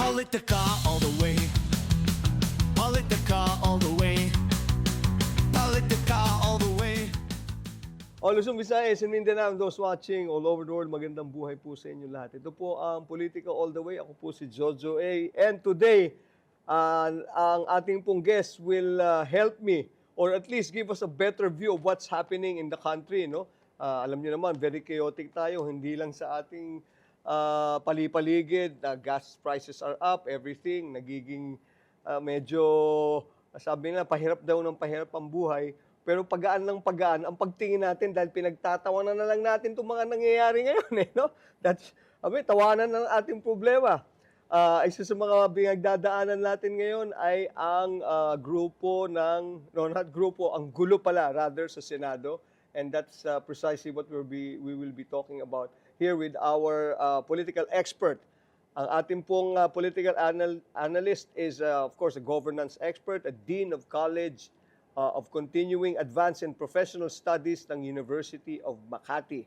Politica all the way. Politica all the way. Politica all the way. O Luzon, Visayas, and Mindanao, and those watching all over the world, magandang buhay po sa inyo lahat. Ito po ang Politica All the Way. Ako po si Jojo A. And today, ang ating pong guest will help me or at least give us a better view of what's happening in the country. No? Alam niyo naman, very chaotic tayo. Hindi lang sa ating palipaligid. Gas prices are up, everything. Nagiging medyo, sabi nila, pahirap daw ng pahirap ang buhay. Pero pagaan ng pagaan, ang pagtingin natin dahil pinagtatawanan na lang natin itong mga nangyayari ngayon. No? That's, tawanan ng ating problema. Isa sa mga pinagdadaanan natin ngayon ay ang grupo ng, no, not grupo, ang gulo pala, rather, sa Senado. And that's precisely what we will be talking about here with our political expert. Ang ating pong political analyst is, of course, a governance expert, a dean of college of Continuing Advanced and Professional Studies ng University of Makati.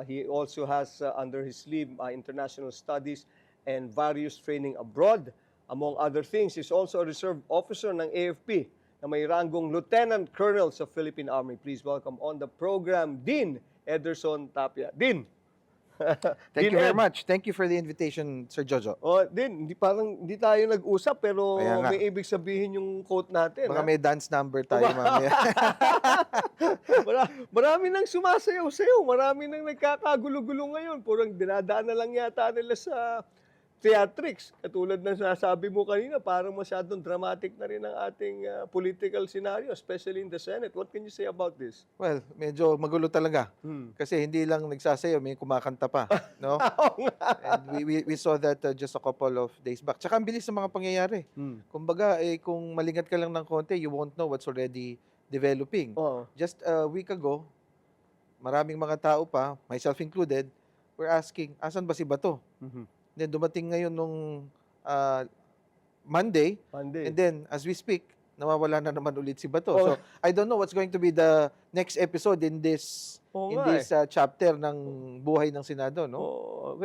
He also has under his sleeve international studies and various training abroad. Among other things, he's also a reserve officer ng AFP na may ranggong Lieutenant Colonel sa Philippine Army. Please welcome on the program, Dean Ederson Tapia. Dean! Thank Dean you very Ed. much. Thank you for the invitation, Sir Jojo. Dean, hindi tayo nag-usap pero Kaya nga. may ibig sabihin yung quote natin. Baka ha? may dance number tayo mamaya. Marami nang sumasayaw-sayaw, marami nang nagkakagulo-gulo ngayon. Purang dinadaan na lang yata nila sa theatrics. Katulad ng sasabi mo kanina, parang masyadong dramatic na rin ang ating political scenario, especially in the Senate. What can you say about this? Well, medyo magulo talaga. Kasi hindi lang nagsasayaw, may kumakanta pa. No? And we saw that just a couple of days back. Tsaka ang bilis ng mga pangyayari. Kumbaga, kung malingat ka lang ng konti, you won't know what's already developing. Oo. Just a week ago, maraming mga tao pa, myself included, were asking, asan ba si Bato? Then dumating ngayon nung Monday, Monday. and then as we speak, nawawala na naman ulit si Bato. Oh. So I don't know what's going to be the next episode in this Oo in nga this chapter ng buhay ng Senado, no?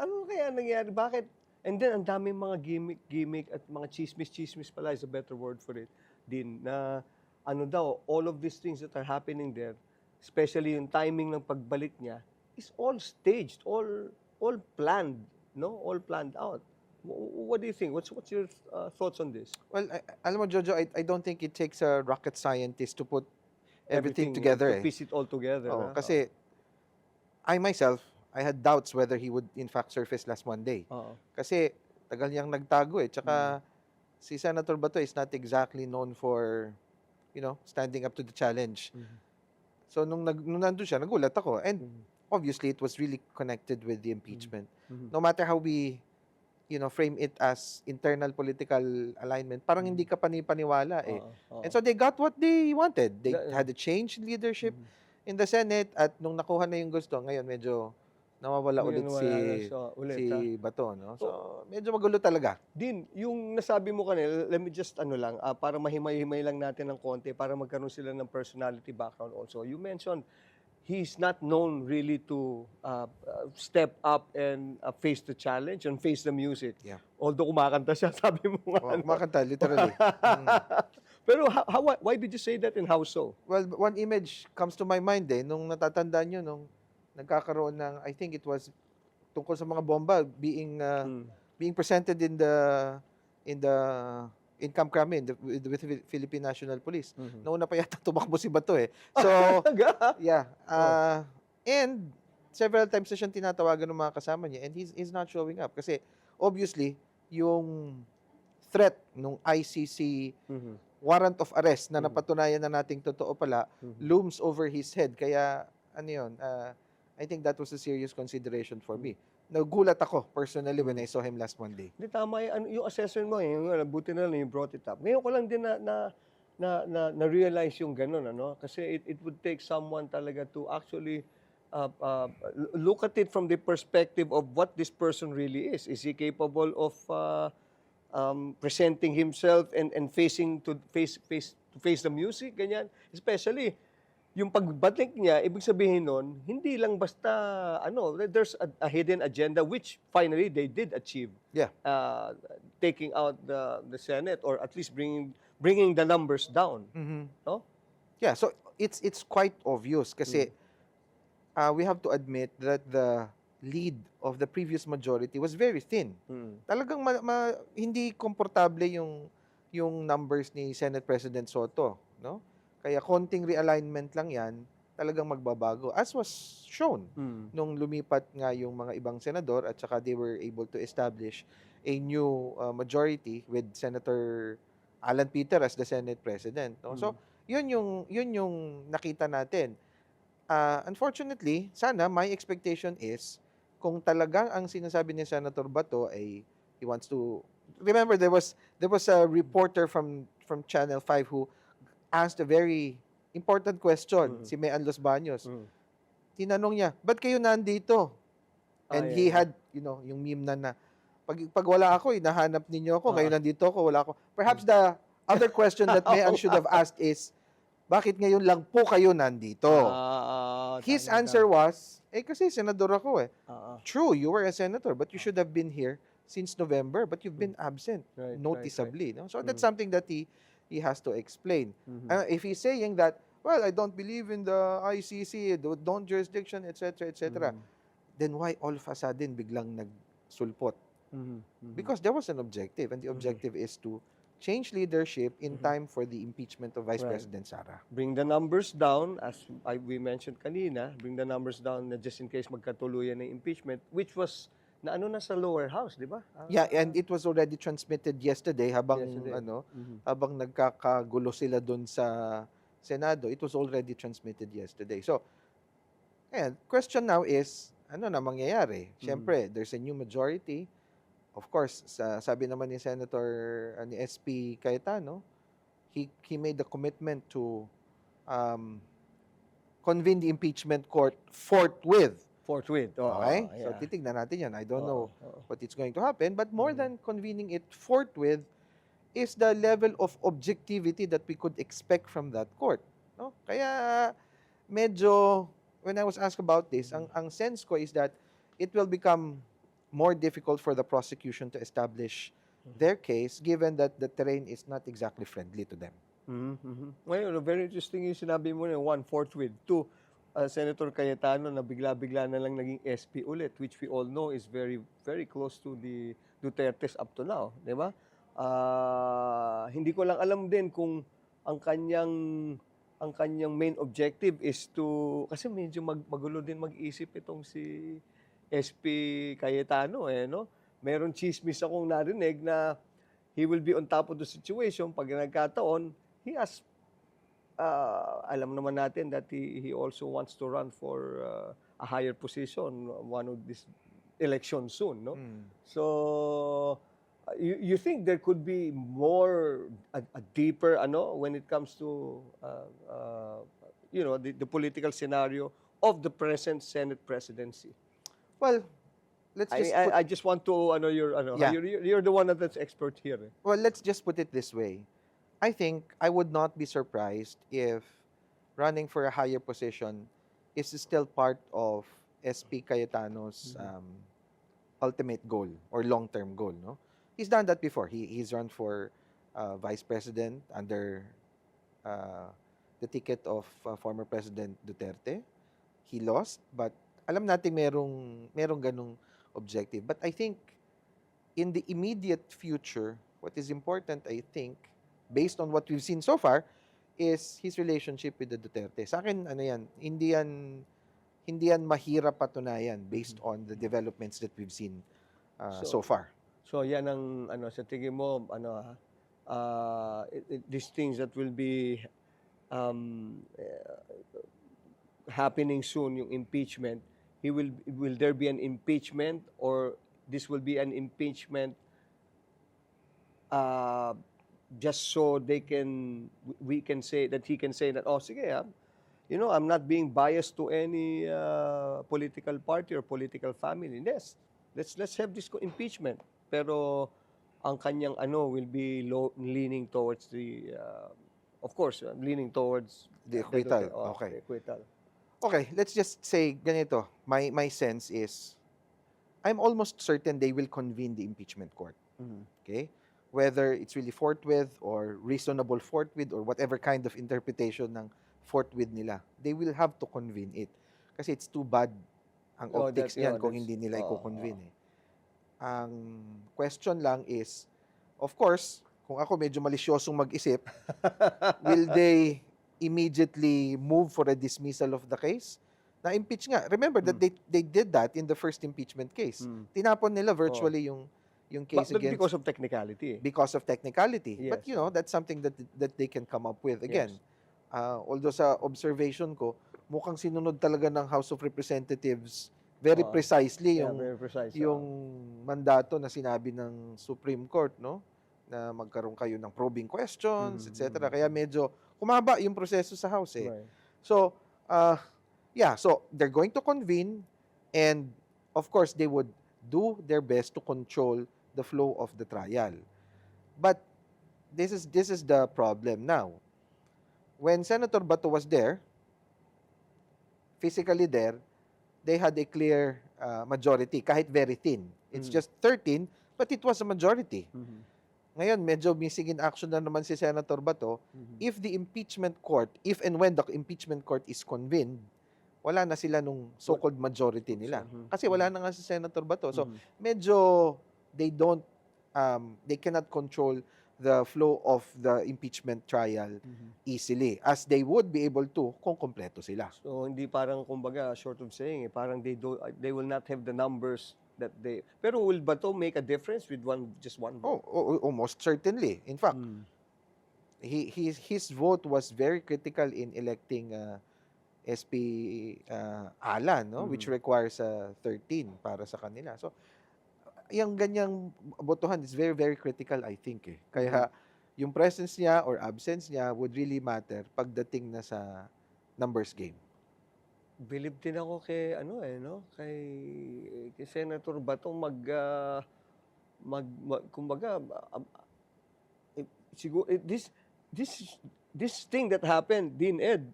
Ano kaya nangyari? Bakit? And then, ang daming mga gimmick at mga chismis pala is a better word for it, Din, na ano daw, all of these things that are happening there, especially yung timing ng pagbalik niya, is all staged, all planned, no? All planned out. What do you think? What's your thoughts on this? Well, alam mo, Jojo, I don't think it takes a rocket scientist to put everything together. To piece it all together. Oo, ha? kasi I myself, I had doubts whether he would in fact surface last Monday. Oo. Kasi tagal niyang nagtago eh. Tsaka si Senator Bato is not exactly known for, standing up to the challenge. So nung nandun siya, nagulat ako. And obviously, it was really connected with the impeachment. No matter how we, frame it as internal political alignment, parang hindi ka panipaniwala eh. Oo. And so they got what they wanted. They Yeah. had a change in leadership in the Senate at nung nakuha na yung gusto, ngayon medyo nawawala ulit si Bato, no? So medyo magulo talaga. Din, yung nasabi mo kanina, let me just para mahimay-himay lang natin ng konti para magkaroon sila ng personality background also. You mentioned he's not known really to step up and face the challenge and face the music. Yeah. Although kumakanta siya, sabi mo nga. Oh, kumakanta, literally. Pero why did you say that and how so? Well, one image comes to my mind nung natatandaan nyo, nung nagkakaroon ng, I think it was tungkol sa mga bomba being presented in Camp Crame with the Philippine National Police. Nauna pa yata tumakbo si Bato eh. So, yeah. And several times na siyang tinatawagan ng mga kasama niya and he's not showing up. Kasi obviously, yung threat nung ICC warrant of arrest na napatunayan na nating totoo pala looms over his head. Kaya, I think that was a serious consideration for me. Nagulat ako personally when I saw him last Monday. Hindi, tama yung assessment mo, buti na lang you brought it up. Ngayon ko lang din na-realize yung ganun, ano? Kasi it would take someone talaga to actually look at it from the perspective of what this person really is. Is he capable of presenting himself and facing to face the music, ganyan? Especially, yung pagbalik niya, ibig sabihin nun, hindi lang basta, there's a hidden agenda which finally they did achieve. Yeah. Taking out the Senate or at least bringing the numbers down. No? Yeah, so it's quite obvious kasi we have to admit that the lead of the previous majority was very thin. Talagang hindi komportable yung numbers ni Senate President Soto, no? Kaya konting realignment lang 'yan, talagang magbabago as was shown nung lumipat nga yung mga ibang senador at saka they were able to establish a new majority with Senator Alan Peter as the Senate President, no? So yun yung nakita natin. Unfortunately, sana my expectation is kung talagang ang sinasabi ni Senator Bato ay he wants to remember there was a reporter from Channel 5 who asked a very important question, si Mean Los Baños. Tinanong niya, "Ba't kayo nandito?" And he had, yung meme na pag wala ako, hinahanap ninyo ako, ngayon nandito ako, wala ako. Perhaps the other question that Mean should have asked is, bakit ngayon lang po kayo nandito? His answer was, kasi senador ako eh. True, you were a senator, but you should have been here since November, but you've been absent noticeably. No? So that's something that he has to explain. If he's saying that, well, I don't believe in the ICC, don't jurisdiction, etc., etc., then why all of a sudden biglang nagsulpot? Because there was an objective, and the objective is to change leadership in time for the impeachment of Vice President Sara. Bring the numbers down, as we mentioned kanina, bring the numbers down na just in case magkatuluyan ng impeachment, which was na sa lower house, di ba? Yeah, and it was already transmitted yesterday habang habang nagkakagulo sila doon sa Senado. It was already transmitted yesterday. So, question now is, ano na mangyayari? Siyempre, there's a new majority. Of course, sabi naman ni Senator ni SP Cayetano, he made the commitment to convene the impeachment court forthwith. Forthwith. Okay? So titignan natin yan. I don't know what it's going to happen. But more than convening it forthwith is the level of objectivity that we could expect from that court. No? Kaya medyo, when I was asked about this, ang sense ko is that it will become more difficult for the prosecution to establish their case given that the terrain is not exactly friendly to them. Well, very interesting yung sinabi mo na one, forthwith. Two, Senator Cayetano na bigla-bigla na lang naging SP ulit, which we all know is very, very close to the Dutertes up to now. Di ba? Hindi ko lang alam din kung ang kanyang main objective is to, kasi medyo magulo din mag-isip itong si SP Cayetano no? Meron chismis akong narinig na he will be on top of the situation pag nagkataon. He has alam naman natin that he also wants to run for a higher position one of this election soon, no? So you think there could be more a deeper when it comes to the political scenario of the present Senate presidency? Well, let's just I just want to you're the one that's expert here. Well, let's just put it this way. I think I would not be surprised if running for a higher position is still part of SP Cayetano's ultimate goal or long-term goal. No, he's done that before. He's run for vice president under the ticket of former President Duterte. He lost, but alam natin merong ganung objective. But I think in the immediate future, what is important, I think, based on what we've seen so far, is his relationship with the Duterte. Sa akin, hindi yan mahirap patunayan based on the developments that we've seen so far. So yan ang sa tingin mo these things that will be happening soon, yung impeachment, will there be an impeachment or this will be an impeachment just so we can say that he can say that, sige, I'm not being biased to any political party or political family. Yes, let's have this impeachment. Pero ang kanyang will be leaning towards the of course leaning towards The acquittal. The acquittal. Okay, let's just say ganito. My sense is, I'm almost certain they will convene the impeachment court. Okay? Whether it's really forthwith or reasonable forthwith or whatever kind of interpretation ng forthwith nila, they will have to convene it. Kasi it's too bad ang Oh, optics that- niyan yeah, kung that's- hindi nila oo, i-convene eh. Ang question lang is, of course, kung ako medyo malisyosong mag-isip, will they immediately move for a dismissal of the case? Na-impeach nga. Remember that they did that in the first impeachment case. Tinapon nila virtually yung case But against because of technicality. because of technicality. But Yes. you know, that's something that they can come up with. Again, although sa observation ko, mukhang sinunod talaga ng House of Representatives very Oo. precisely Yeah, yung very precise. yung mandato na sinabi ng Supreme Court, no? Na magkaroon kayo ng probing questions, etc. Kaya medyo kumaba yung proseso sa House eh. Right. So, so they're going to convene and of course they would do their best to control the flow of the trial. But this is the problem now. When Senator Bato was there, physically there, they had a clear majority, kahit very thin. It's just 13, but it was a majority. Ngayon, medyo missing in action na naman si Senator Bato. If the impeachment court, if and when the impeachment court is convened, wala na sila nung so-called majority nila. Kasi wala na nga si Senator Bato. So, medyo they cannot control the flow of the impeachment trial easily as they would be able to kung kompleto sila. So hindi parang kumbaga short of saying parang they will not have the numbers that they. Pero will Bato make a difference with just one vote? Almost certainly. In fact, his vote was very critical in electing SP Alan, no, which requires 13 para sa kanila. So yung ganyang botohan is very, very critical, I think. Kaya yung presence niya or absence niya would really matter pagdating na sa numbers game. Believe din ako kay kay Senator Bato kumbaga siguro this thing that happened, Dean Ed,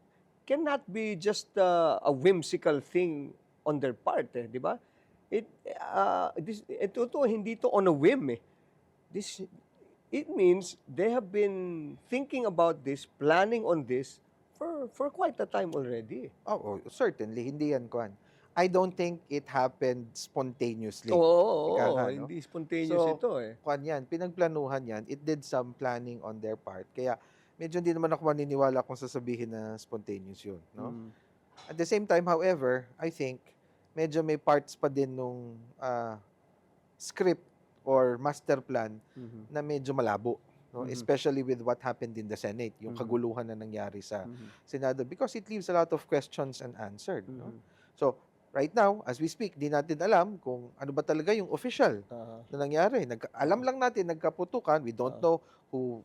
cannot be just a whimsical thing on their part, di ba? Ito hindi to on a whim eh. It means they have been thinking about this, planning on this for quite a time already. Certainly. Hindi yan, Kwan. I don't think it happened spontaneously. Oo, Ika nga, no? hindi spontaneous So, ito eh. Kwan yan, pinagplanuhan yan. It did some planning on their part. Kaya medyo hindi naman ako maniniwala kung sasabihin na spontaneous yun. No? At the same time, however, I think medyo may parts pa din nung script or master plan na medyo malabo. No? Especially with what happened in the Senate, yung kaguluhan na nangyari sa Senado, because it leaves a lot of questions unanswered. No? So, right now, as we speak, di natin alam kung ano ba talaga yung official na nangyari. Alam lang natin, nagkaputukan. We don't know who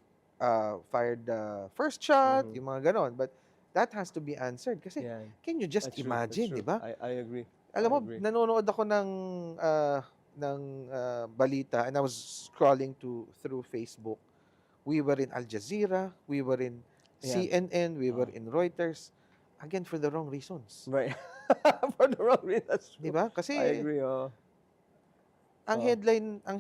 fired the first shot, yung mga ganon. But that has to be answered. Kasi, can you just imagine, di ba? I agree. Alam mo, nanonood ako ng balita and I was scrolling through Facebook. We were in Al Jazeera, we were in CNN, we were in Reuters. Again, for the wrong reasons. Right. For the wrong reasons. Di ba? Kasi I agree. ang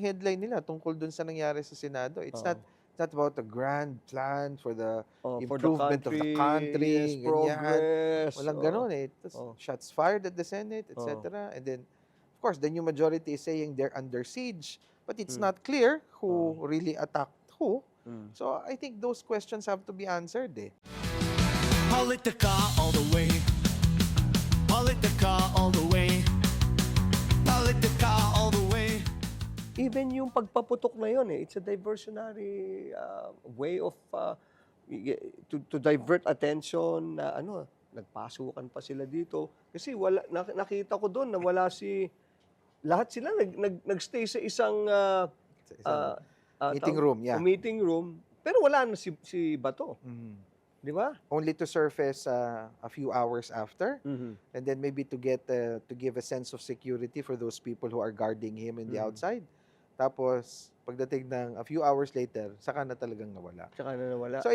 headline nila tungkol dun sa nangyari sa Senado, it's not about a grand plan for the improvement of the country. Yes, progress. Walang ganon eh. Shots fired at the Senate, etc. And then, of course, the new majority is saying they're under siege. But it's not clear who really attacked who. So, I think those questions have to be answered eh. Politica all the way. Politica all the way. Politica all the way. Even yung pagpaputok na yun, it's a diversionary way of to divert attention na nagpasukan pa sila dito. Kasi nakita ko doon na lahat sila nagstay sa isang meeting room, meeting room, pero wala na si Bato. Di ba? Only to surface a few hours after, and then maybe to give a sense of security for those people who are guarding him in the outside. Tapos, pagdating ng a few hours later, saka na talagang nawala. Saka na nawala. So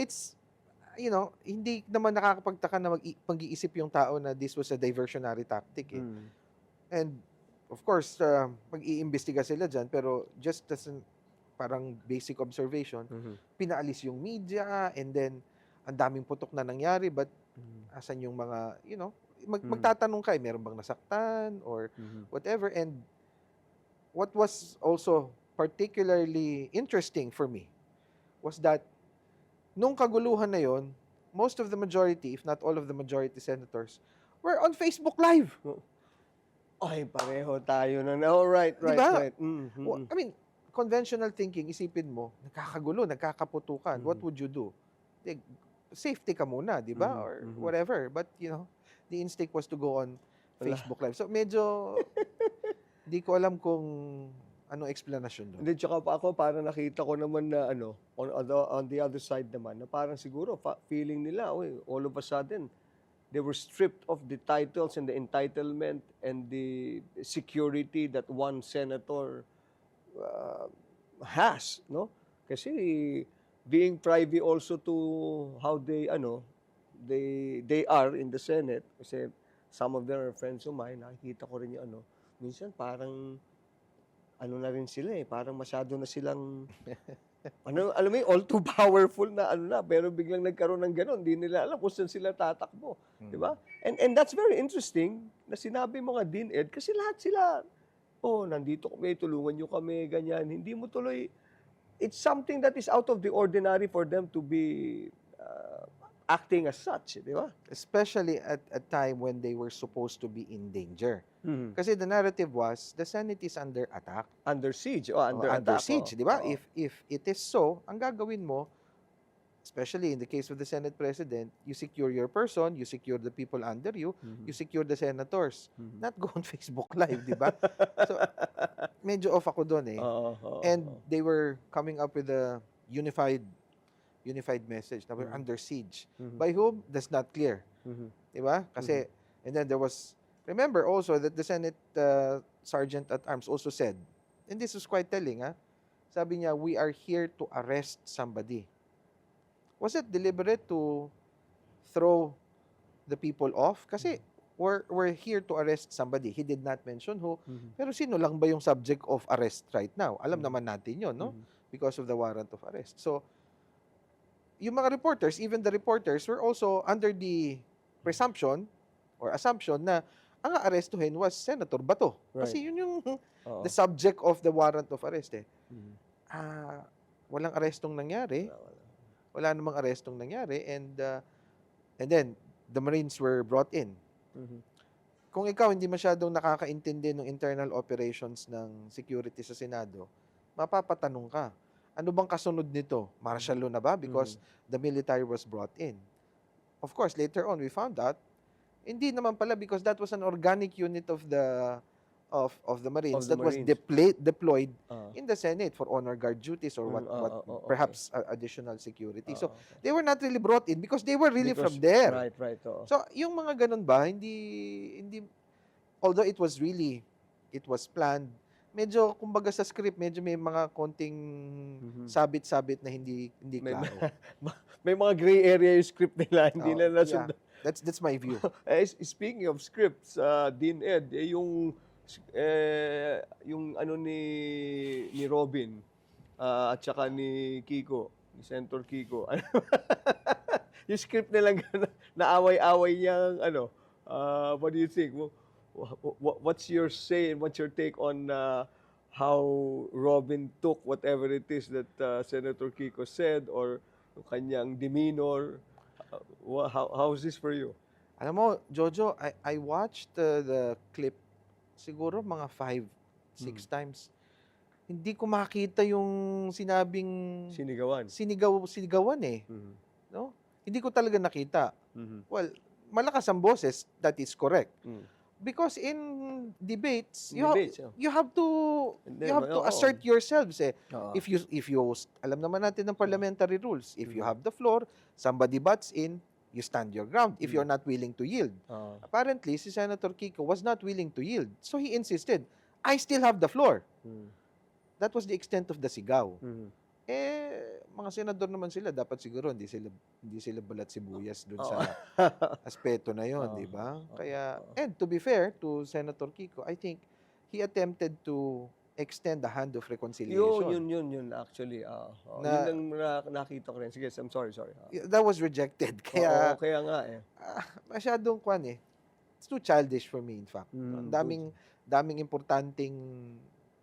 hindi naman nakakapagtaka na mag-iisip yung tao na this was a diversionary tactic eh. Mm. And of course, mag-iimbestiga sila dyan, pero just as parang basic observation, Mhm. pinaalis yung media, and then ang daming putok na nangyari, but asan yung mga, magtatanong ka, meron bang nasaktan or Mhm. whatever. And what was also particularly interesting for me was that nung kaguluhan na yon, most of the majority, if not all of the majority senators, were on Facebook Live. Ay, pareho tayo na. Oh, right. Diba? Mhm. I mean, conventional thinking, isipin mo, nagkakagulo, nagkakaputukan, what Mhm. would you do? Safety ka muna, di ba? Mhm, Or mhm. whatever. But, the instinct was to go on Wala. Facebook Live. So, medyo, di ko alam kung anong explanation doon. Hindi, tsaka pa ako, parang nakita ko naman na on the other side naman, na parang siguro feeling nila, all of a sudden, they were stripped of the titles and the entitlement and the security that one senator has, no? Kasi being privy also to how they are in the Senate, kasi some of them are friends of mine, nakikita ko rin yung minsan parang na rin sila parang masyado na silang alam mo yung all too powerful na pero biglang nagkaroon ng gano'n, hindi nila alam kung saan sila tatakbo, di ba? And that's very interesting na sinabi mo nga din, Ed, kasi lahat sila, nandito kami, tulungan nyo kami, ganyan. Hindi mo tuloy, it's something that is out of the ordinary for them to be acting as such, di ba? Especially at a time when they were supposed to be in danger. Mhm. Kasi the narrative was, the Senate is under attack. Under siege, Under attack, siege, di ba? oo. If it is so, ang gagawin mo, especially in the case of the Senate President, you secure your person, you secure the people under you, Mhm. you secure the senators. Mhm. Not go on Facebook Live, di ba? So, medyo off ako doon eh. Oo. And they were coming up with a unified message na we're Mhm. under siege. Mhm. By whom? That's not clear. Mhm. Di ba? Kasi, and then there was, remember also that the Senate Sergeant at Arms also said, and this was quite telling, sabi niya, we are here to arrest somebody. Was it deliberate to throw the people off? Kasi, we're here to arrest somebody. He did not mention who. Mhm. Pero sino lang ba yung subject of arrest right now? Alam Mhm. naman natin yun, no? Mhm. Because of the warrant of arrest. So, yung mga reporters, even the reporters, were also under the presumption or assumption na ang aarestuhin was Senator Bato. Kasi yun yung Oo. the subject of the warrant of arrest eh. Mhm. Walang arestong nangyari. Wala. Wala namang arestong nangyari, and then the Marines were brought in. Mhm. Kung ikaw hindi masyadong nakakaintindi ng internal operations ng security sa Senado, mapapatanong ka, ano bang kasunod nito? Martial law na ba? Because the military was brought in. Of course, later on, we found out, hindi naman pala, because that was an organic unit of the Marines Of the that was Marines. deployed Ah. in the Senate for honor guard duties or what Okay. perhaps additional security. So, Okay. they were not really brought in because they were really Because- from there. Right. Oo. So, yung mga ganun ba, hindi, although it was planned, medyo, kumbaga sa script, medyo may mga konting Mhm. sabit-sabit na hindi May- klaro. May mga gray area yung script nila, hindi Oo, nila yeah. nasundan. That's my view. Speaking of scripts, Dean Ed, yung ni Robin at saka ni Kiko, ni Senator Kiko. Yung script nilang naaway-away niyang what do you think? What's your say and what's your take on how Robin took whatever it is that Senator Kiko said or yung kanyang demeanor? How's this for you? Alam mo, Jojo, I watched the clip siguro mga 5-6 times. Hindi ko makita yung sinabing Sinigawan. sinigawan eh. Mhm. No? Hindi ko talaga nakita. Mhm. Well, malakas ang boses, that is correct. Mm. Because in debates, Debates, you have to Oo. assert yourselves eh. Oo. If you alam naman natin ng parliamentary rules, if you have the floor, somebody butts in, you stand your ground if you're not willing to yield. Oo. Apparently, si Senator Kiko was not willing to yield. So he insisted, I still have the floor. Mhm. That was the extent of the sigaw. Mhm. Mga senador naman sila, dapat siguro hindi sila balat sibuyas dun Oo. sa aspeto na yon, di ba? Oo. Kaya, and to be fair to Senator Kiko, I think he attempted to extend the hand of Yun, reconciliation. yun actually, yun Na lang nakita ko rin. Sige, I'm sorry. that was rejected. Oo, Kaya, kaya nga eh. masyadong kwan eh. It's too childish for me, in fact. Mm, Ang daming importanteng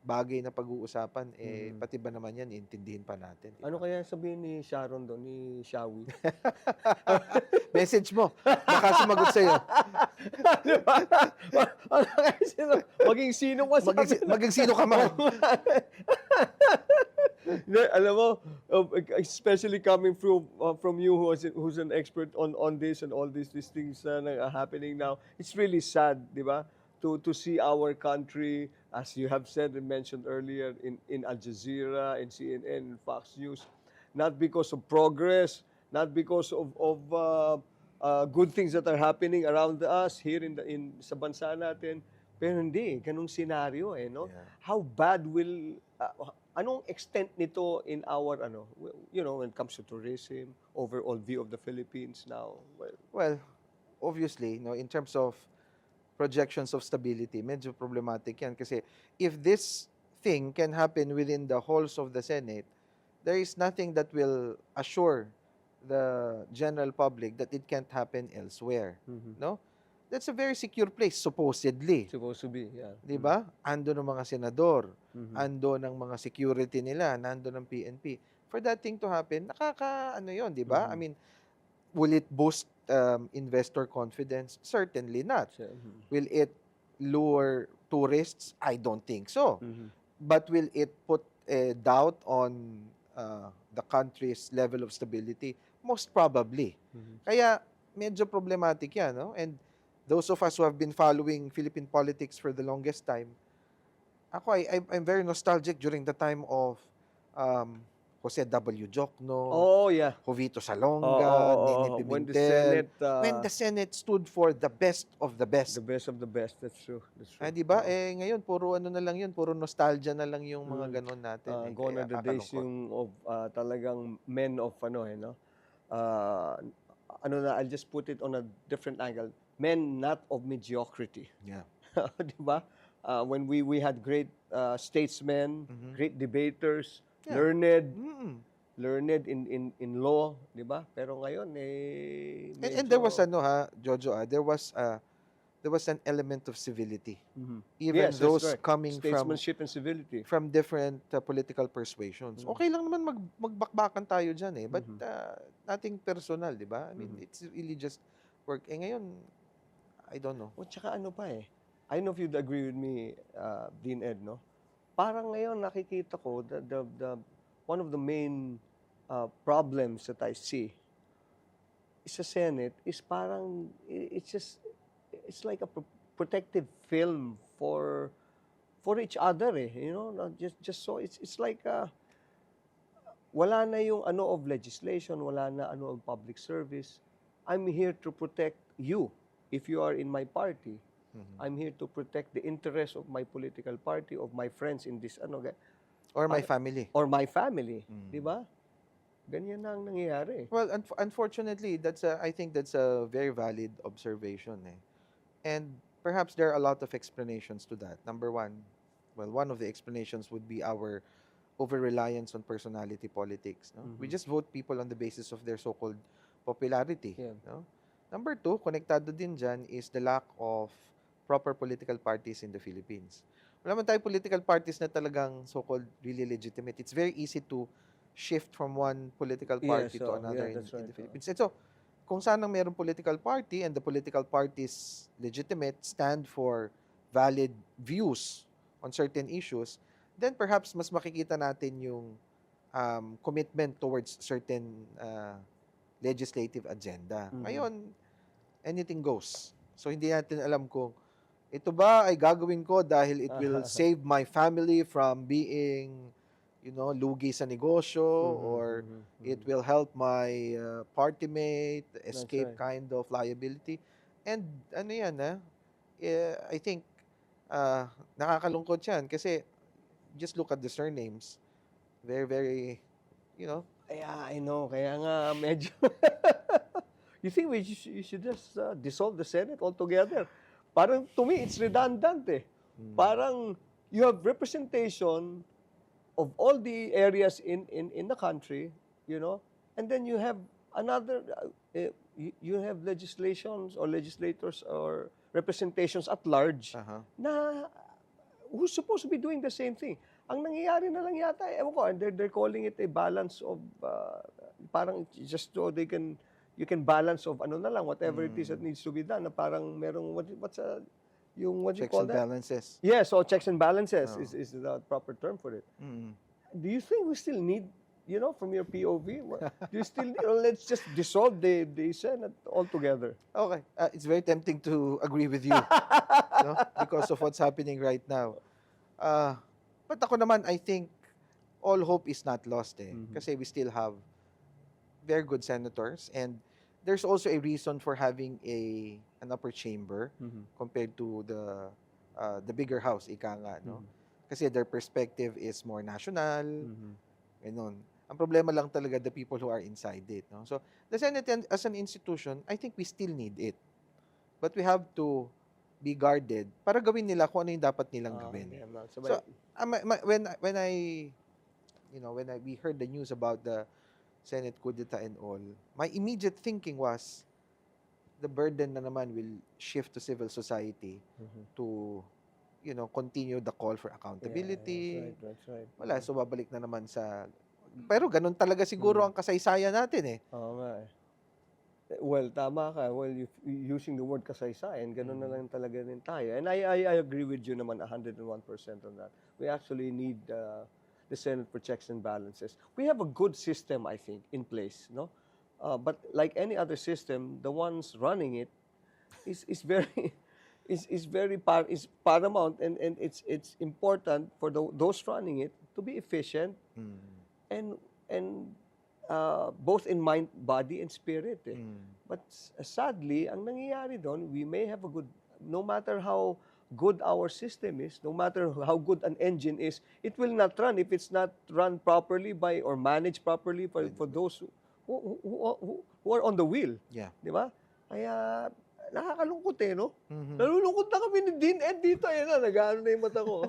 bagay na pag-uusapan, pati ba naman yan, intindihin pa natin. di Ano ba? kaya sabihin ni Sharon doon, ni Shawi? Message mo, baka sumagot sa'yo. Di ba? Ano kaya maging sino ka sabi na? Maging sino ka man. Hindi, alam mo, especially coming from you who's an expert on this and all these things na are happening now, it's really sad, di ba? To see our country, as you have said and mentioned earlier, in Al Jazeera, in CNN, in Fox News, not because of progress, not because of good things that are happening around us here sa bansa natin, pero hindi, ganung senaryo no? Yeah. How bad will anong extent nito in our when it comes to tourism, overall view of the Philippines now? Well, obviously, in terms of projections of stability, medyo problematic yan. Kasi if this thing can happen within the halls of the Senate, there is nothing that will assure the general public that it can't happen elsewhere. No? That's a very secure place, supposedly. Supposed to be, yeah. Di ba? Ando ng mga senador, Mhm. ando ng mga security nila, nando ng PNP. For that thing to happen, yun, di ba? I mean, will it boost investor confidence? Certainly not. Will it lure tourists? I don't think so. But will it put a doubt on the country's level of stability? Most probably. Kaya medyo problematic yan, no? And those of us who have been following Philippine politics for the longest time, I'm very nostalgic during the time of Jose W. Jokno, Oh, yeah. Jovito Salonga, Nene When the Pimentel. Senate, When the Senate stood for the best of the best. the best of the best, that's true. Di ba? Ngayon, puro ano na lang yun, puro nostalgia na lang yung mga ganun natin. Gone Kaya are the days kakalungkot. yung of talagang men of no? I'll just put it on a different angle. Men not of mediocrity. Yeah. Di ba? When we had great statesmen, great debaters, Yeah. learned in law, di ba? Pero ngayon And there was Jojo, there was an element of civility. Even Yes, that's those correct. coming Statesmanship and civility. from different political persuasions. Okay lang naman magbakbakan tayo dyan but nothing personal, di ba? I mean, it's really just work. Ngayon, I don't know. O tsaka ano pa I don't know if you'd agree with me, Dean Ed, no? Parang ngayon nakikita ko the one of the main problems that I see sa Senate is parang it's like a protective film for each other not just so it's like wala na yung of legislation, wala na of public service. I'm here to protect you if you are in my party. I'm here to protect the interests of my political party, of my friends in this Or my family. or my family, di ba? Ganyan na ang nangyayari. Well, unfortunately, I think that's a very valid observation. And perhaps there are a lot of explanations to that. Number one, one of the explanations would be our over-reliance on personality politics. No? We just vote people on the basis of their so-called popularity. Yeah. No? Number two, konektado din dyan is the lack of proper political parties in the Philippines. Wala man tayo political parties na talagang so-called really legitimate. It's very easy to shift from one political party to another in the Philippines. And so, kung saan ang mayroong political party and the political parties legitimate, stand for valid views on certain issues, then perhaps mas makikita natin yung commitment towards certain legislative agenda. Ngayon, anything goes. So, hindi natin alam kung ito ba ay gagawin ko dahil it will save my family from being, lugi sa negosyo, or it will help my party mate escape kind of liability. And I think nakakalungkot yan kasi just look at the surnames. Very, very you know, Yeah, I know. Kaya nga medyo... You think you should just dissolve the Senate altogether? Parang, to me, it's redundant eh. Parang, you have representation of all the areas in the country, you know, and then you have another, you have legislations or legislators or representations at large uh-huh. na who's supposed to be doing the same thing. Ang nangyayari na lang yata, ewan ko, and they're calling it a balance of, parang just so you can balance of ano na lang, whatever it is that needs to be done, na parang merong, what do you Checks call and that? balances. Yes, so checks and balances Oh. is the proper term for it. Mm. Do you think we still need, you know, from your POV, do you still need, or let's just dissolve the Senate altogether? Okay, it's very tempting to agree with you, no? Because of what's happening right now. But ako naman, I think all hope is not lost eh. Kasi we still have very good senators, and there's also a reason for having an upper chamber compared to the bigger house, ika nga, no? Kasi their perspective is more national, ganun. Ang problema lang talaga the people who are inside it, no? So, the Senate as an institution, I think we still need it. But we have to be guarded para gawin nila kung ano yung dapat nilang gawin. So, when we heard the news about the Senate coup d'etat and all, my immediate thinking was the burden na naman will shift to civil society to, you know, continue the call for accountability. That's right. Wala, so babalik na naman sa... Pero ganun talaga siguro ang kasaysayan natin eh. Oo nga eh. Well, tama ka. Well, using the word kasaysayan, ganun na lang talaga rin tayo. And I agree with you naman 101% on that. We actually need the Senate for checks and balances. We have a good system, I think, in place, no? But like any other system, the ones running it is very is paramount, and it's important for those running it to be efficient and both in mind, body, and spirit. Eh. But sadly, ang nangyayari doon, we may have a good, no matter how good our system is, no matter how good an engine is, it will not run if it's not run properly by or managed properly for those who are on the wheel. Yeah. Di ba? Kaya nakakalungkot eh, no? Nalulungkot na kami ni Dean Ed dito. Ayan na, nag-ano na yung mata ko.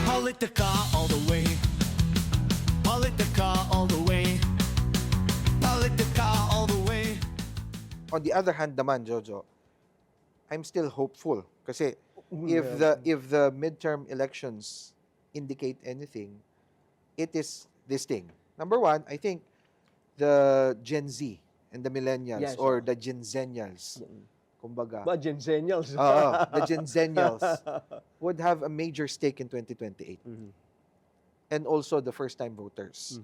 Politica all the way. Politica all the way. Politica all the way. On the other hand naman, Jojo, I'm still hopeful kasi if the midterm elections indicate anything, it is this thing. Number one, I think the Gen Z and the millennials or the Gen Zennials, kumbaga. Ba, Gen Zennials. The Gen Zennials would have a major stake in 2028. And also the first-time voters.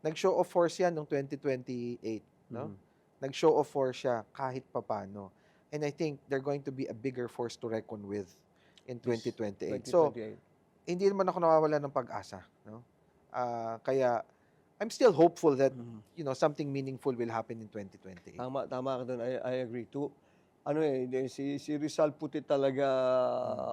Nag-show of force yan noong 2028. No? Nag-show of force siya kahit papano. And I think they're going to be a bigger force to reckon with in 2028. So, hindi naman ako nawawala ng pag-asa. No? Kaya, I'm still hopeful that you know something meaningful will happen in 2028. Tama ka doon. I agree too. Ano eh, si Rizal put it talaga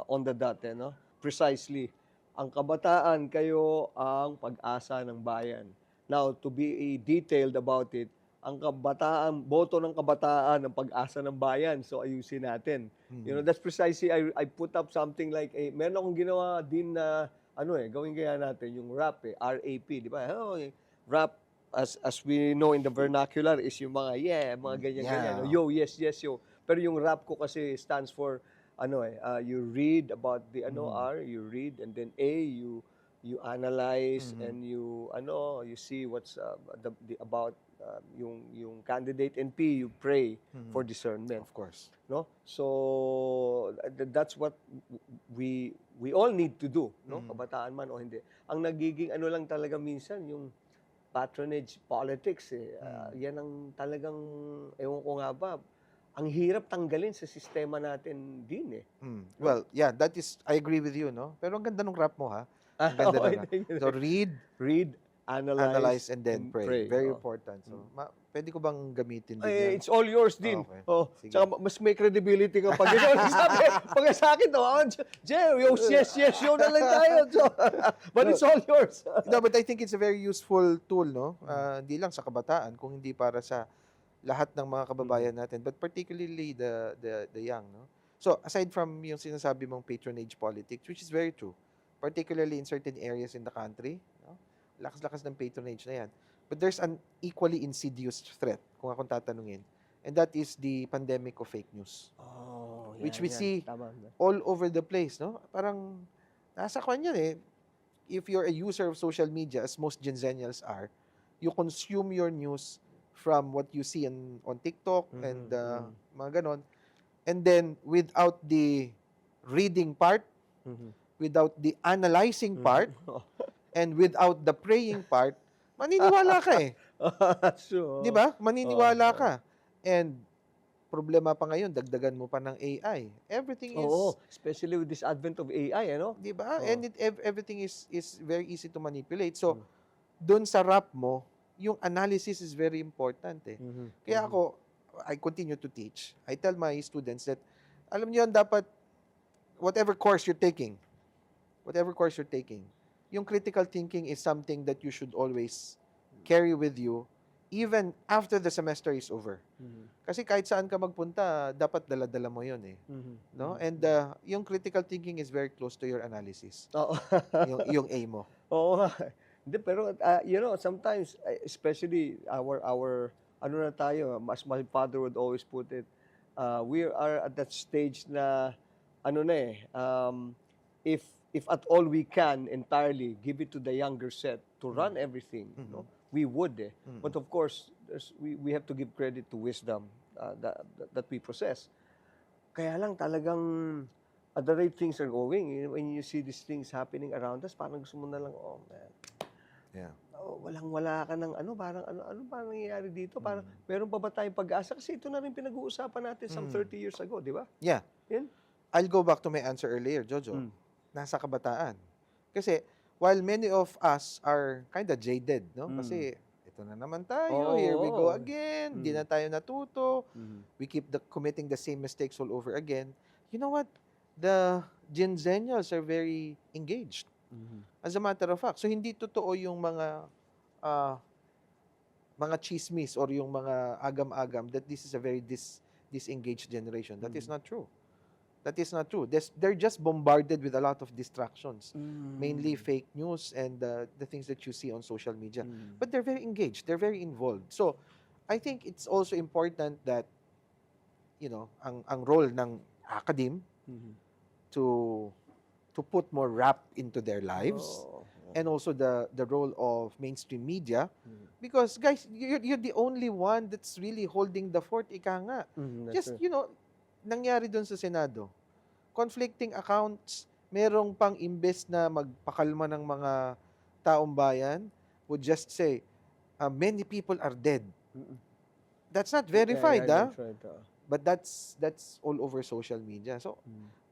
on the dot, eh, no? Precisely. Ang kabataan kayo ang pag-asa ng bayan. Now, to be detailed about it, ang kabataan, boto ng kabataan ang pag-asa ng bayan. So, ayusin natin. You know, that's precisely, I put up something like, meron akong ginawa din na, gawin kaya natin, yung rap RAP, di ba? Rap, as we know in the vernacular, is yung mga, mga ganyan-ganyan. Yo, yes, yo. Pero yung rap ko kasi stands for, you read about the, R, you read, and then A, you analyze, and you see what's about yung candidate, and P, you pray for discernment. Of course. No? So that's what we all need to do, no? Kabataan man o hindi. Ang nagiging lang talaga minsan yung patronage politics eh. Yan ang talagang ewan ko nga ba, ang hirap tanggalin sa sistema natin din eh. Well, yeah, I agree with you, no? Pero ang ganda ng rap mo, ha? Ang ganda na. So, read, analyze and then pray. Very Oh. important. So, pwede ko bang gamitin din Eh, yan? it's all yours din. Okay. Oh, Sige. tsaka mas may credibility ka pag ikaw nagsabi. Pag sa akin, yes, yun na lang tayo. So, but it's all yours. No, but I think it's a very useful tool, no? Hindi lang sa kabataan, kung hindi para sa lahat ng mga kababayan natin, but particularly the young, no? So, aside from yung sinasabi mong patronage politics, which is very true, particularly in certain areas in the country, no? Lakas-lakas ng patronage na yan. But there's an equally insidious threat, kung akong tatanungin, and that is the pandemic of fake news. Oh, Which we see Tama. all over the place, no? Parang, nasa kwan yan eh. If you're a user of social media, as most Gen-Zennials are, you consume your news from what you see on TikTok and mga ganon. And then, without the reading part, without the analyzing part, and without the praying part, maniniwala ka eh. Sure. Di ba? Maniniwala ka. And problema pa ngayon, dagdagan mo pa ng AI. Everything is, Oo, especially with this advent of AI, ano? di ba? Oo. And everything is very easy to manipulate. So, doon sa rap mo, yung analysis is very important eh. Kaya ako, I continue to teach. I tell my students that, alam niyo yan, dapat, whatever course you're taking, yung critical thinking is something that you should always carry with you even after the semester is over. Kasi kahit saan ka magpunta, dapat dala-dala mo yun eh. No? And yung critical thinking is very close to your analysis. Oo. yung A mo. Oo nga. Hindi, pero, sometimes, especially our, ano na tayo, as my father would always put it, we are at that stage na, if at all we can entirely give it to the younger set to run everything, no, we would eh. But of course, we have to give credit to wisdom that we possess. Kaya lang talagang at the rate things are going, when you see these things happening around us, parang gusto mo na lang, oh man, Yeah. walang-wala ka ng parang ano ba nangyayari dito? Parang meron pa ba tayong pag-asa? Kasi ito na rin pinag-uusapan natin some 30 years ago, di ba? Yeah. Yun. I'll go back to my answer earlier, Jojo. Nasa kabataan. Kasi, while many of us are kind of jaded, no? Kasi, ito na naman tayo, here we go again, hindi na tayo natuto, we keep committing the same mistakes all over again. You know what? The Gen-Zennials are very engaged. As a matter of fact. So, hindi totoo yung mga chismis or yung mga agam-agam that this is a very disengaged generation. That is not true. That is not true. They're just bombarded with a lot of distractions, mainly fake news and the things that you see on social media. But they're very engaged. They're very involved. So, I think it's also important that, ang role ng academe to put more rap into their lives, and also the role of mainstream media, because guys, you're the only one that's really holding the fort. Ika nga. Just, nangyari doon sa Senado, conflicting accounts, merong pang imbes na magpakalma ng mga taong bayan, would just say, many people are dead. That's not verified, That's right, but that's all over social media. So,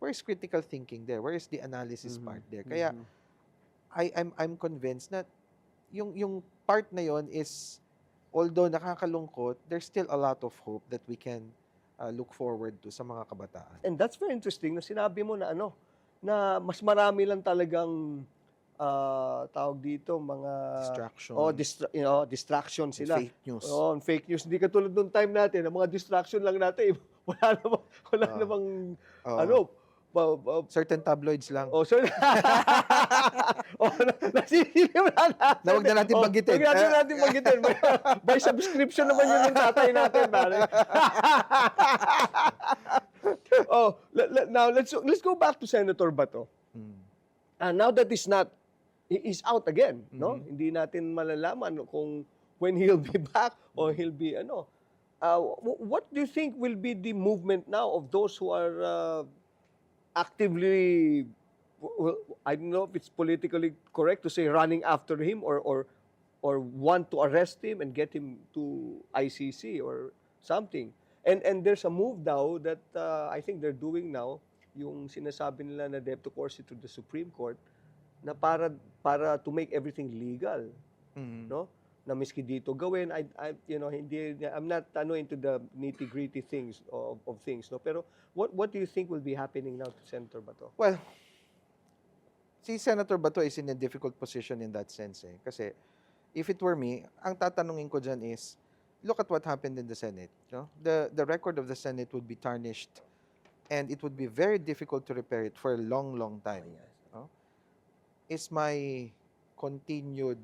where's critical thinking there? Where is the analysis part there? Kaya, I'm convinced that yung part na yon is, although nakakalungkot, there's still a lot of hope that we can look forward to sa mga kabataan. And that's very interesting na sinabi mo na na mas marami lang talagang tawag dito mga Distraction. distraction sila. Fake news. Fake news. Hindi katulad nung time natin, ang mga distraction lang natin, wala namang Certain tabloids lang. sir. Nasisilim na natin. Na wag na natin banggitin. Wag natin banggitin. By subscription naman yun yung tatay natin. Now let's go back to Senator Bato. Now that he's out again, no? Hindi natin malalaman kung when he'll be back or he'll be what do you think will be the movement now of those who are actively, I don't know if it's politically correct to say running after him or want to arrest him and get him to ICC or something. And there's a move now that I think they're doing now, yung sinasabi nila na they have to course it to the Supreme Court na para to make everything legal. Mhm. no? Na miski dito gawin, I'm not into the nitty-gritty things of things, no? Pero what do you think will be happening now to Senator Bato? Well, si Senator Bato is in a difficult position in that sense eh. Kasi if it were me, ang tatanungin ko dyan is, look at what happened in the Senate. No? The record of the Senate would be tarnished and it would be very difficult to repair it for a long, long time. No? Is my continued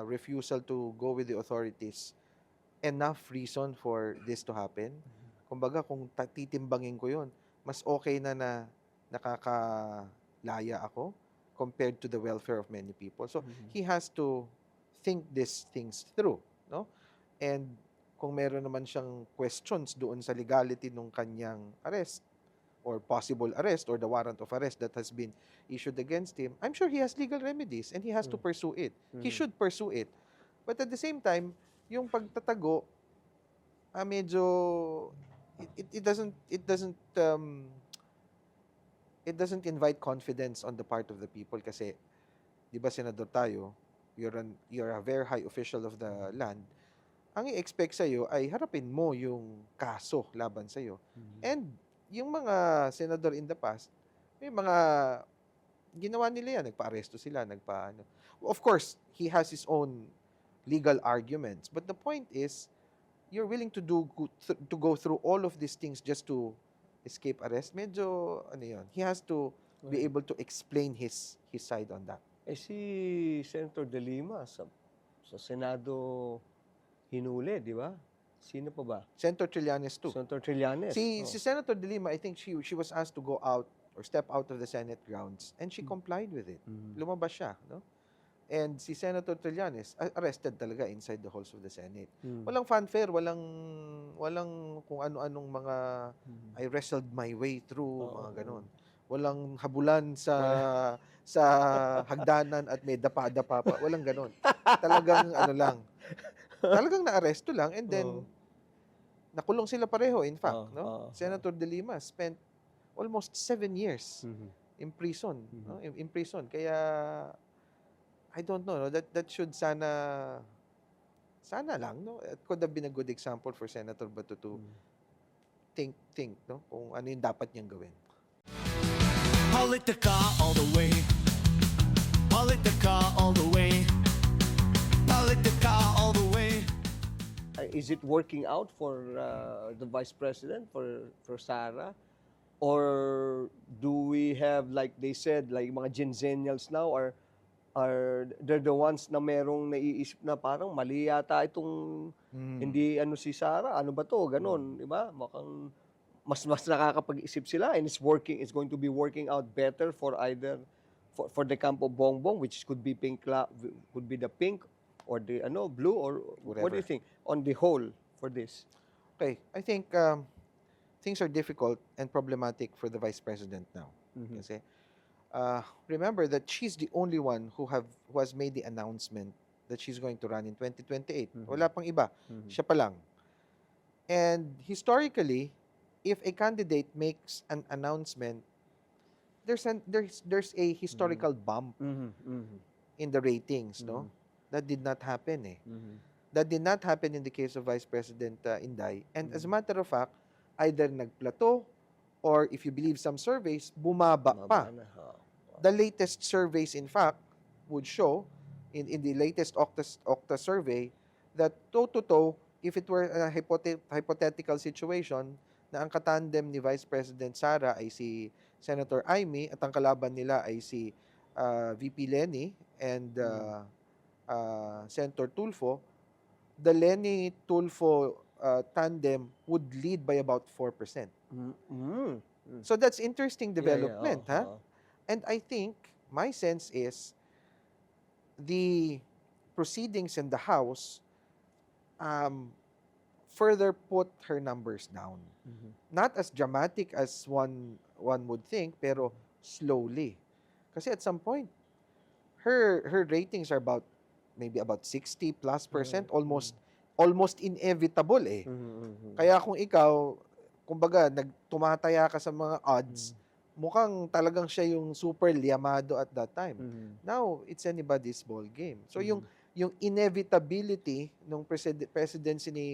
refusal to go with the authorities enough reason for this to happen? Kumbaga, kung titimbangin ko yun, mas okay na nakakalaya ako compared to the welfare of many people. So, he has to think these things through, no? And kung meron naman siyang questions doon sa legality nung kanyang arrest or possible arrest or the warrant of arrest that has been issued against him, I'm sure he has legal remedies and he has to pursue it. He should pursue it. But at the same time, yung pagtatago, medyo it doesn't invite confidence on the part of the people kasi 'di ba senador tayo, you're a very high official of the land. Ang i-expect sa iyo ay harapin mo yung kaso laban sa iyo. And yung mga senador in the past, may mga ginawa nila yan, nagpa-aresto sila, nagpa-ano. Of course, he has his own legal arguments, but the point is you're willing to go through all of these things just to escape arrest. Medyo he has to be able to explain his side on that. Si Senator De Lima sa Senado hinuli, di ba? Sino pa ba? Senator Trillanes too. Senator Trillanes. Si Senator De Lima, I think she was asked to go out or step out of the Senate grounds and she complied with it. Lumabas siya, no? And si Senator Trillanes arrested talaga inside the halls of the Senate. Walang fanfare, walang kung ano-anong mga I wrestled my way through, mga ganon. Walang habulan sa hagdanan at may dapa-dapa pa. Walang ganon. Talagang lang. Talagang na-aresto lang and then nakulong sila pareho in fact, no? Senator De Lima spent almost 7 years in prison, no? In prison. Kaya I don't know, no? That should sana lang, no? It could have been a good example for Senator Bato to think, no? Kung ano yung dapat niyang gawin. Politica all the way. Politica all the way. Politica all the way. Is it working out for the Vice President, for Sara? Or do we have, like they said, like mga Gen-Zennials now are they're the ones na merong naiisip na parang mali yata itong hindi si Sara, ano ba to, ganon, di ba? Mukhang mas nakakapag-isip sila and it's going to be working out better for either for the camp of Bongbong, which could be could be the pink or the blue or Whatever. What do you think on the whole for this? Okay, I think things are difficult and problematic for the Vice President now. Kasi remember that she's the only one who has made the announcement that she's going to run in 2028. Wala pang iba. Siya pa lang. And historically, if a candidate makes an announcement, there's a historical bump in the ratings, no? That did not happen eh. That did not happen in the case of Vice President Inday. And as a matter of fact, either nagplateau or if you believe some surveys, bumaba pa. The latest surveys, in fact, would show in the latest Octa survey that toe-to-toe, if it were a hypothetical situation, na ang katandem ni Vice President Sara ay si Senator Amy at ang kalaban nila ay si VP Lenny and Senator Tulfo, the Lenny-Tulfo tandem would lead by about 4%. So that's interesting development, And I think my sense is the proceedings in the House further put her numbers down. Not as dramatic as one would think, pero slowly. Kasi at some point, her ratings are maybe about 60+%, almost inevitable eh. Kaya kung ikaw, kumbaga, tumataya ka sa mga odds, mukhang talagang siya yung super liyamado at that time. Now, it's anybody's ball game. So yung yung inevitability ng presidency ni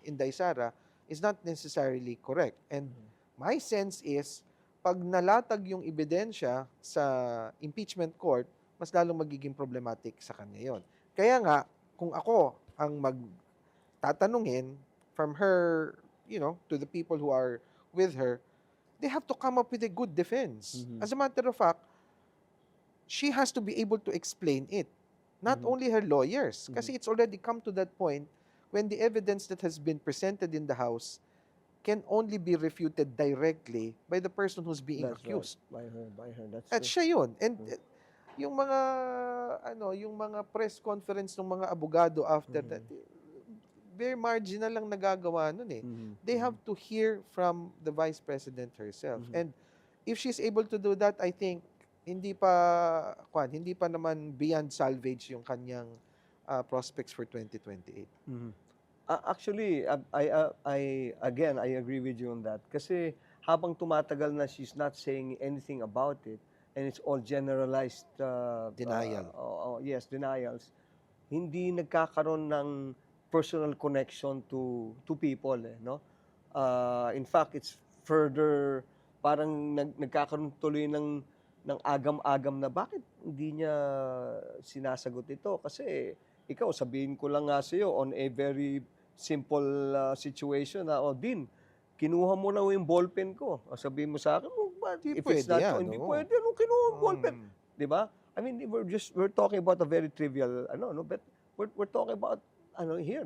Inday Sara is not necessarily correct. And my sense is, pag nalatag yung ebidensya sa impeachment court, mas lalong magiging problematic sa kanya yon. Kaya nga, kung ako ang magtatanungin from her, to the people who are with her, they have to come up with a good defense. As a matter of fact, she has to be able to explain it. Not only her lawyers, kasi it's already come to that point when the evidence that has been presented in the House can only be refuted directly by the person who's being That's accused. right. By her. That's At true. siya yun. And yung mga press conference ng mga abogado after that, very marginal lang nagagawa nun eh. They have to hear from the Vice President herself. And if she's able to do that, I think hindi pa naman beyond salvage yung kanyang prospects for 2028. Actually, I agree with you on that. Kasi habang tumatagal na she's not saying anything about it, and it's all generalized Denial. Yes, denials. Hindi nagkakaroon ng personal connection to people, no? In fact, it's further parang nagkakaroon tuloy ng agam-agam na bakit hindi niya sinasagot ito kasi ikaw sabihin ko lang nga sa iyo on a very simple situation na Din, kinuha mo na yung ballpen ko. O sabihin mo sa akin, Hindi if it's pwede not, yan, hindi oo. pwede, kinuha yung ballpen. Di ba? I mean, we're talking about a very trivial, but we're talking about, here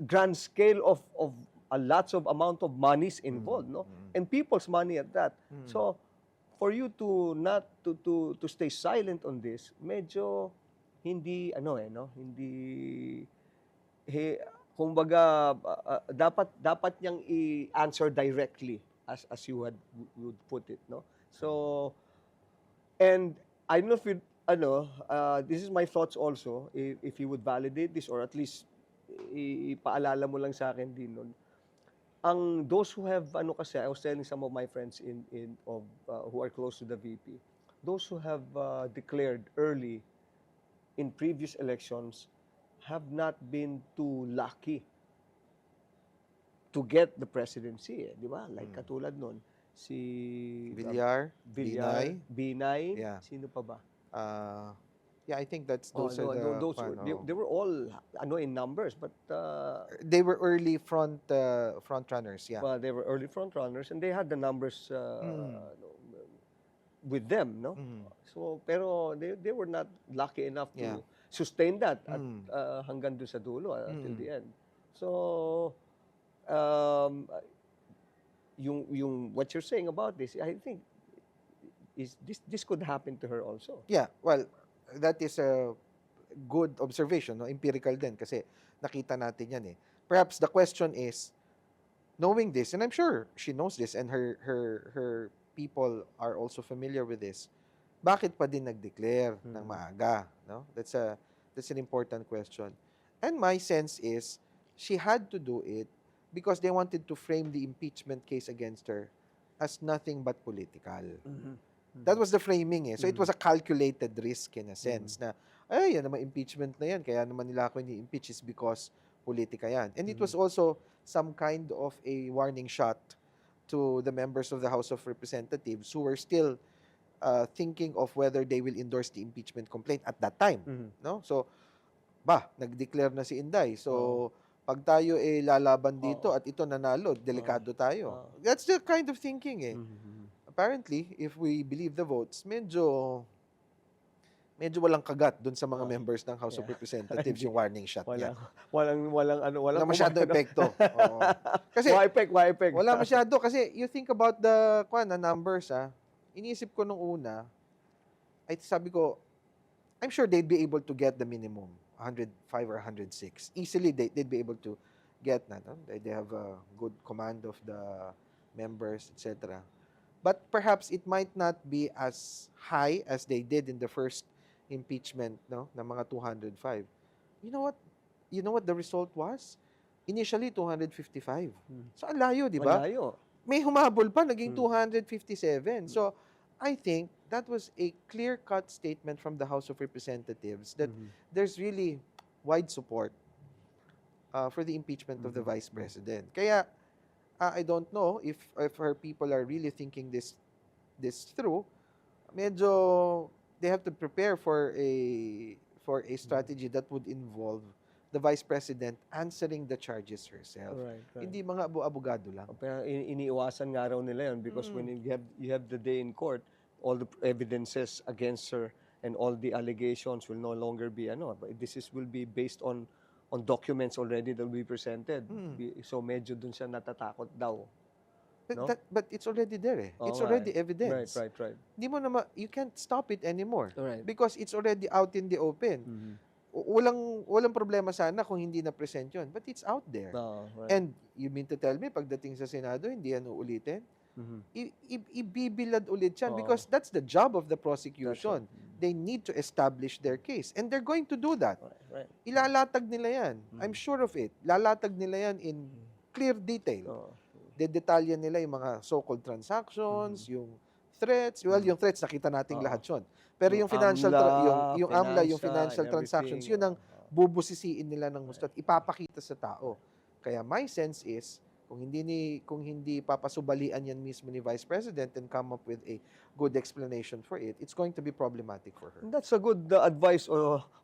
grand scale of a lots of amount of monies involved, no? And people's money at that. So, for you to not, to stay silent on this, medyo, hindi, kumbaga, dapat niyang i-answer directly as you would put it, no? So, and I don't know if you, this is my thoughts also, if you would validate this or at least ipaalala mo lang sa akin din nun. Those who have, kasi, I was telling some of my friends who are close to the VP, those who have declared early in previous elections have not been too lucky to get the presidency, di ba? Like katulad nun, si Villar, Binay, Yeah. sino pa ba? I think those are the those they were all in numbers, but they were early front runners, yeah. they were early front runners and they had the numbers with them, no? So pero they were not lucky enough to Yeah. sustain that at hanggang doon sa dulo until the end. So yung what you're saying about this, I think this could happen to her also. Yeah, well, that is a good observation, no? Empirical din kasi nakita natin yan eh. Perhaps the question is, knowing this, and I'm sure she knows this and her people are also familiar with this, bakit pa din nag-declare ng maaga, no? That's an important question. And my sense is she had to do it because they wanted to frame the impeachment case against her as nothing but political. That was the framing eh. So it was a calculated risk in a sense na, yan naman impeachment na yan, kaya naman nila ako ni-impeach is because politika yan. And it was also some kind of a warning shot to the members of the House of Representatives who were still thinking of whether they will endorse the impeachment complaint at that time. No? So, nag-declare na si Inday. So, pag tayo lalaban dito at ito nanalo, delikado tayo. That's the kind of thinking eh. Apparently, if we believe the votes, medyo walang kagat dun sa mga members ng House of Representatives yung warning shot niya. Walang masyado epekto. Oo. Kasi why effect? wala masyado kasi you think about the numbers iniisip ko nung una, ay sabi ko, I'm sure they'd be able to get the minimum, 105 or 106. Easily, they'd be able to get that. No? They have a good command of the members, etc. But perhaps it might not be as high as they did in the first impeachment, no, na mga 205. You know what the result was? Initially 255. So ang layo, di ba? Malayo. May humabol pa, naging 257. So I think that was a clear-cut statement from the House of Representatives that there's really wide support for the impeachment of the Vice President. Kaya, I don't know if her people are really thinking this through. Medyo they have to prepare for a strategy that would involve the Vice President answering the charges herself. Right, right. Hindi mga abogado lang. Pero iniiwasan nga raw nila yun because when you have the day in court, all the evidences against her and all the allegations will no longer be but will be based on documents already that will be presented. So medyo dun siya natatakot daw. But, No? but it's already there eh. Oo It's nga already eh. evidence. Right. Hindi mo you can't stop it anymore. Right. Because it's already out in the open. Walang problema sana kung hindi na present yun. But it's out there. Right. And you mean to tell me, pagdating sa Senado, hindi yan uulitin? Ibibilad ulit yan Oo. because that's the job of the prosecution. They need to establish their case. And they're going to do that. Right. Ilalatag nila yan. I'm sure of it. Lalatag nila yan in clear detail. Oo. Dedetalya nila yung mga so-called transactions, yung threats. Well, yung threats, nakita nating lahat yun. Pero yung financial, yung AMLA, yung financial transactions, yun ang bubusisiin nila ng gusto at ipapakita sa tao. Kaya my sense is, kung hindi papasubalian yan mismo ni Vice President and come up with a good explanation for it, it's going to be problematic for her. And that's a good advice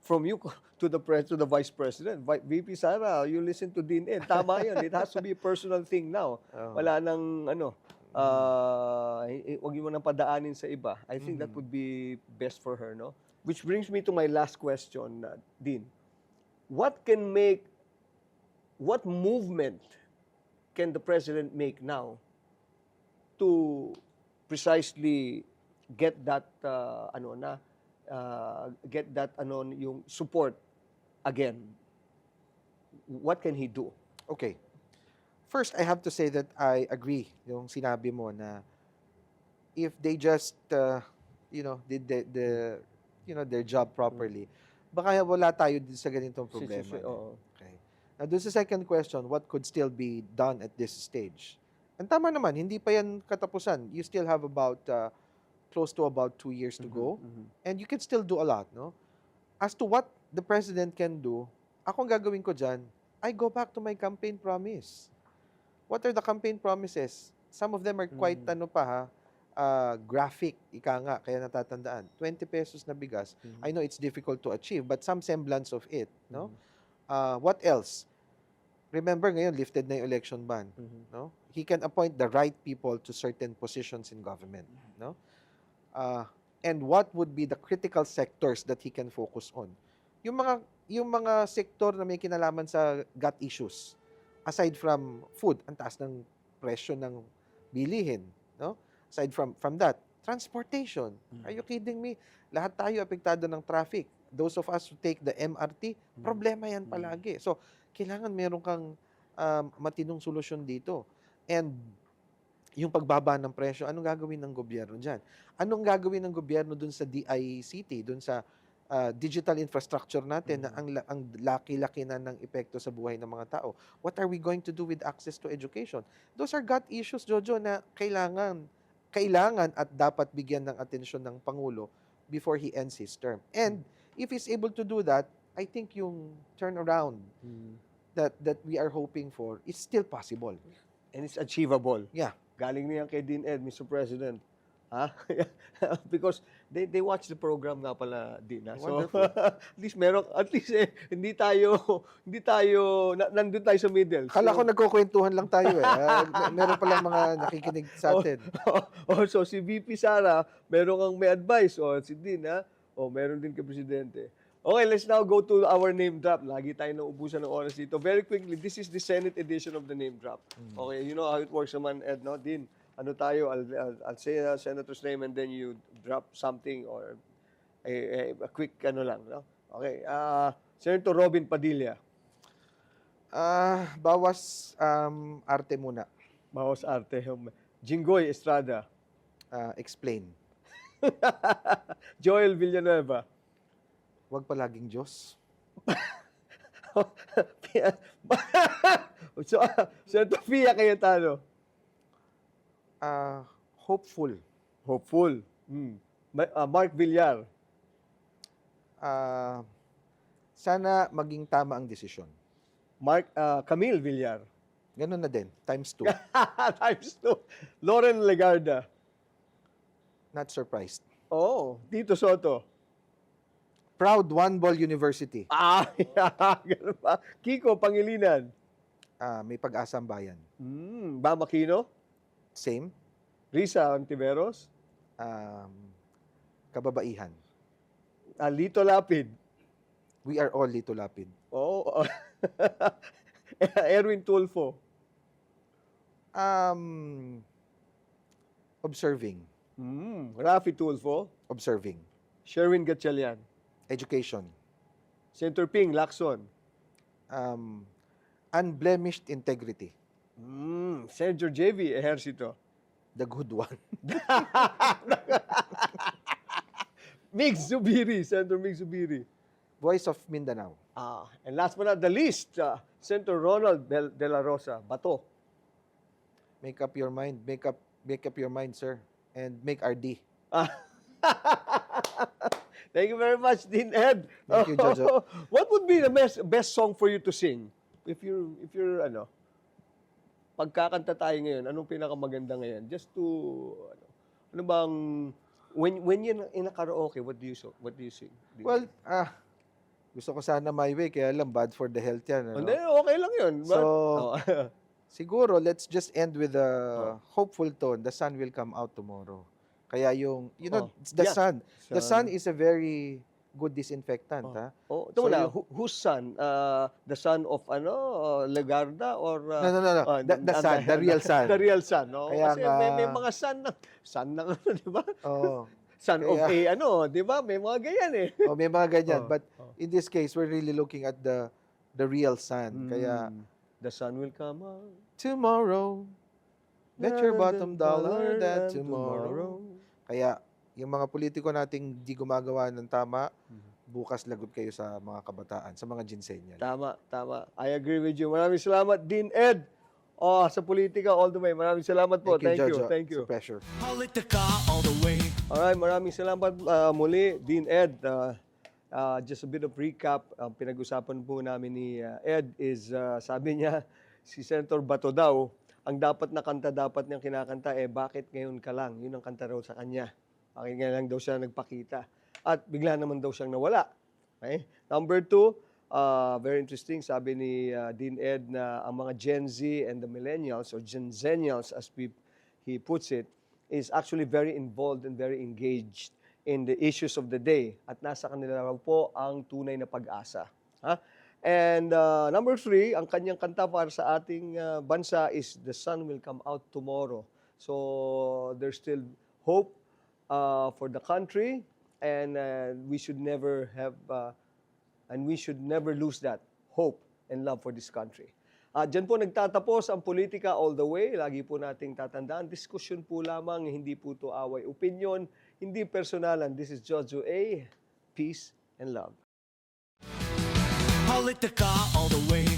from you to the Vice President. VP Sara, you listen to Dean Ed. Tama yan. It has to be a personal thing now. Wala nang wag mo nang padaanin sa iba. I think that would be best for her, no? Which brings me to my last question, Dean. What movement can the President make now to precisely get that yung support again? What can he do? Okay. First, I have to say that I agree yung sinabi mo na if they just did their job properly, baka wala tayo din sa ganitong problema. Oo. Okay. Now, doon sa second question, what could still be done at this stage? And tama naman, hindi pa yan katapusan. You still have about close to about 2 years to go. And you can still do a lot, no? As to what the President can do, ako ang gagawin ko dyan, I go back to my campaign promise. What are the campaign promises? Some of them are quite, graphic, ika nga, kaya natatandaan. 20 pesos na bigas. I know it's difficult to achieve, but some semblance of it, no? What else? Remember ngayon, lifted na yung election ban. No? He can appoint the right people to certain positions in government. No? And what would be the critical sectors that he can focus on? Yung mga sektor na may kinalaman sa gut issues, aside from food, ang taas ng presyo ng bilihin. No? Aside from that, transportation. Are you kidding me? Lahat tayo apektado ng traffic. Those of us who take the MRT, problema yan palagi. So, kailangan meron kang matinong solusyon dito. And yung pagbaba ng presyo, anong gagawin ng gobyerno dyan? Anong gagawin ng gobyerno dun sa DICT, dun sa digital infrastructure natin na ang laki-laki na ng epekto sa buhay ng mga tao? What are we going to do with access to education? Those are gut issues, Jojo, na kailangan at dapat bigyan ng atensyon ng Pangulo before he ends his term. And if he's able to do that, I think yung turnaround that we are hoping for is still possible. And it's achievable. Yeah. Galing niyan kay Dean Ed, Mr. President. Ha? Because they watch the program nga pala, Dean. So, at least hindi tayo nandun tayo sa middle. Kala ko nagkukwentuhan lang tayo eh. Meron palang mga nakikinig sa atin. So si VP Sara, meron kang may advice. Si Dean, ha? Meron din kay Presidente. Okay, let's now go to our name drop. Lagi tayo nauubusan ng oras dito. Very quickly, this is the Senate edition of the name drop. Okay, you know how it works naman, Ed, no? Dean, ano tayo, I'll say a senator's name and then you drop something or a quick lang, no? Okay, Senator Robin Padilla. Bawas arte muna. Bawas arte. Jinggoy Estrada. Explain. Joel Villanueva. Huwag palaging Diyos. So, Senator Pia Cayetano. Hopeful. Hopeful. Mark Villar. Sana maging tama ang desisyon. Camille Villar. Ganun na din, times 2. Times 2. Lauren Legarda. Not surprised. Oh, Tito Soto. Proud One Ball University. Ganun ba? Kiko Pangilinan. May pag-asa ang bayan. Bam Aquino. Same. Risa Ontiveros. Kababaihan. Lito Lapid. We are all Lito Lapid. Oh. Erwin Tulfo. Observing. Rafi Tulfo. Observing. Sherwin Gatchalian. Education. Senator Ping Lacson. Unblemished integrity. Senator JV Ejercito. The good one. Mig Zubiri. Senator Mig Zubiri. Voice of Mindanao. And last but not the least, Senator Ronald De La Rosa. Bato. Make up your mind. Make up your mind, sir. And make RD. Thank you very much, Dean Ed. Thank you, Jojo. What would be the best song for you to sing? If you're pagkakanta tayo ngayon, anong pinakamaganda ngayon? Just to, ano bang, when you're in a karaoke, what do you sing? Well, gusto ko sana my way, kaya lang bad for the health yan. Ano? Hindi, okay lang yun. So, siguro, let's just end with a hopeful tone. The sun will come out tomorrow. Kaya it's the sun. The sun is a very good disinfectant. Ha? Ito na, whose son? The son of Legarda or... No. The sun, the real sun. The real son. No? Kaya Kasi may mga son na di ba? Oh. Son of di ba? May mga ganyan eh. May mga ganyan. But in this case, we're really looking at the real sun. Kaya, the sun will come out. Tomorrow. Bet your bottom dollar that tomorrow. Kaya, yung mga politiko nating di gumagawa ng tama, bukas lagot kayo sa mga kabataan, sa mga ginsennial. Tama. I agree with you. Maraming salamat, Dean Ed. Sa politika all the way. Maraming salamat po. Thank you. Jojo. It's a pleasure. Politica all the way. Alright, maraming salamat muli, Dean Ed. Just a bit of recap. Ang pinag-usapan po namin ni Ed is, sabi niya, si Senator Bato daw, ang dapat na kanta dapat niyang kinakanta, bakit ngayon ka lang? Yun ang kanta raw sa kanya. Bakit ngayon lang daw siya nagpakita. At bigla naman daw siyang nawala. Okay? Number 2, very interesting, sabi ni Dean Ed na ang mga Gen Z and the millennials, or Gen Zennials as he puts it, is actually very involved and very engaged in the issues of the day. At nasa kanila raw po ang tunay na pag-asa. And number 3, ang kanyang kanta para sa ating bansa is The Sun Will Come Out Tomorrow. So there's still hope for the country, and we should never lose that hope and love for this country. Diyan po nagtatapos ang politika all the way. Lagi po nating tatandaan, diskusyon po lamang, hindi po to away. Opinion, hindi personalan. This is Jojo A. Peace and love. Politica all the way.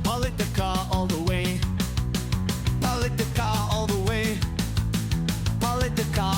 Politica all the way. Politica all the way. Politica